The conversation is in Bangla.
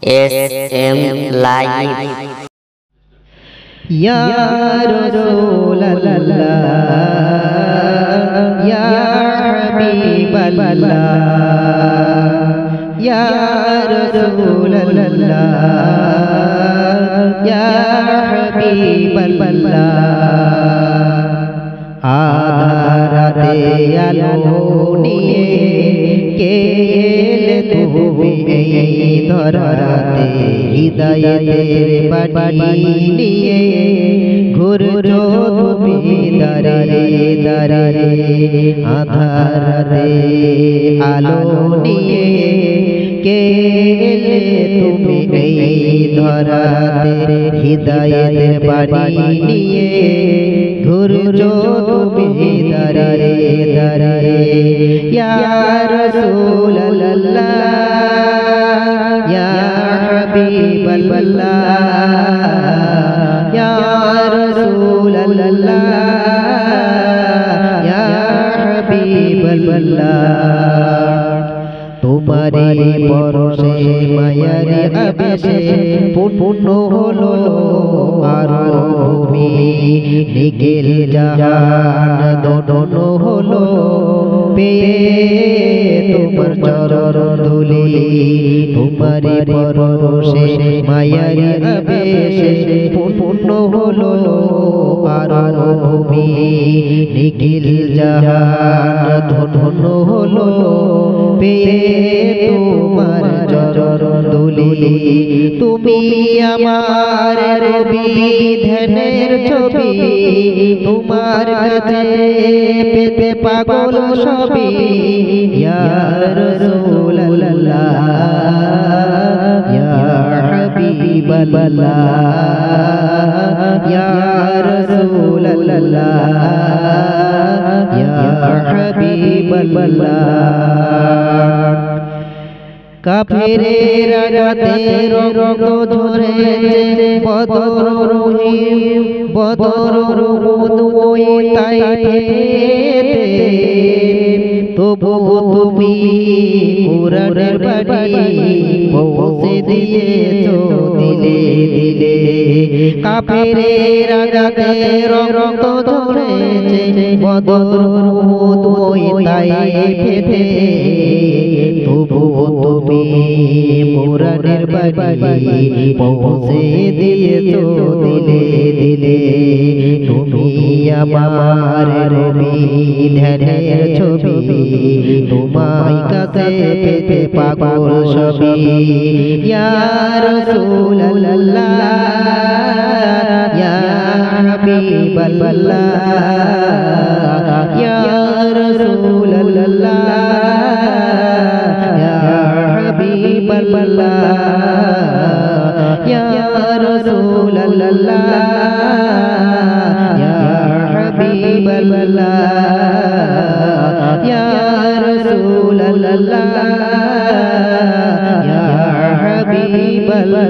SM Live. Ya Rasulullah, Ya Habiballah, Ya Rasulullah, Ya Habiballah. আধারাতে আলো নিয়ে কে এলে তুমি এই ধরাতে, হৃদয়ের বাড়ি নিয়ে ঘুরছো তুমি দাঁড়ে দাঁড়ে। আধারাতে আলো নিয়ে কে এলে তুমি এই ধরাতে, হৃদয়ের বাড়ি নিয়ে ঘুরছো তুমি দাঁড়ে দাঁড়ে। ইয়া রাসূলুল্লাহ, ইয়া হাবিবাল্লাহ, ইয়া রাসূলুল্লাহ, ইয়া হাবিবাল্লাহ। তোমারি পরশে মায়ারি আবেশে পূর্ণ হলো আরো ভূমি, নিখিল জাহান দোদন হলো পেয়ে তোমার চরণ ধুলি। তোমারি পরশে মায়ারি আবেশে পূর্ণ হলো আরো ভূমি, নিখিল জাহান দোদন হলো পেয়ে তোমার চরণ ধুলি। তুমি আমার রবি ধ্যানের ছবি, তোমার কাছে পেতে পাগল সবই। ইয়া রাসূলুল্লাহ, ইয়া হাবিবাল্লাহ, ইয়া রাসূলুল্লাহ, ইয়া হাবিবাল্লাহ। কাফেরেরা রাতের রক্ত ঝরেছে বদর রহিম, বদর উহুদ ওই তাইফেতে। তবু তুমি কুরআনের বাণী পৌঁছে দিয়েছো দিলে দিলে। কাফেরেরা রাতের রক্ত ঝরেছে বদর উহুদ ওই তাইফেতে। তবু তুমি কুরআনের বাণী পৌঁছে দিয়েছো দিলে দিলে। তুমি আমার রবি ধ্যানের ছবি, তোমায় কাছে পেতে পাগল সবই। ইয়া রাসূলুল্লাহ, ইয়া হাবিবাল্লাহ, ইয়া রাসূলুল্লাহ, ইয়া হাবিবাল্লাহ, ইয়া রাসূলুল্লাহ, ইয়া হাবিবাল্লাহ, ইয়া রাসূলুল্লাহ, ইয়া হাবিবাল্লাহ।